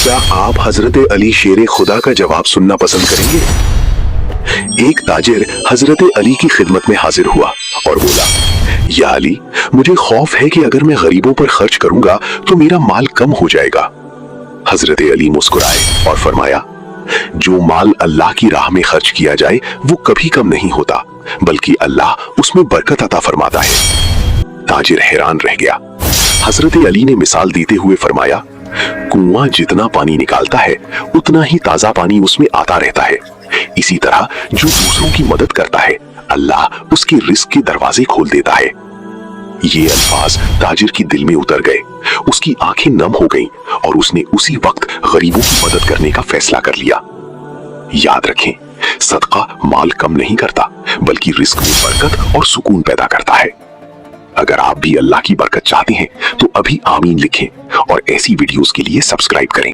क्या आप हजरत अली शेर खुदा का जवाब सुनना पसंद करेंगे? एक ताजिर हजरत अली की खिदमत में हाजिर हुआ और बोला, या अली, मुझे खौफ है कि अगर मैं गरीबों पर खर्च करूंगा तो मेरा माल कम हो जाएगा। हजरत अली मुस्कुराए और फरमाया, जो माल अल्लाह की राह में खर्च किया जाए वो कभी कम नहीं होता, बल्कि अल्लाह उसमें बरकत अता फरमाता है। ताजिर हैरान रह गया। हजरत अली ने मिसाल देते हुए फरमाया, कुआं जितना पानी निकालता है उतना ही ताजा पानी उसमें आता रहता है। इसी तरह जो दूसरों की मदद करता है अल्लाह उसके रिस्क के दरवाजे खोल देता है। ये अल्फाज ताजिर की दिल में उतर गए, उसकी आंखें नम हो गईं और उसने उसी वक्त गरीबों की मदद करने का फैसला कर लिया। याद रखें, सदका माल कम नहीं करता, बल्कि रिस्क में बरकत और सुकून पैदा करता है। अगर आप भी अल्लाह की बरकत चाहते हैं तो अभी आमीन लिखें और ऐसी वीडियोस के लिए सब्सक्राइब करें।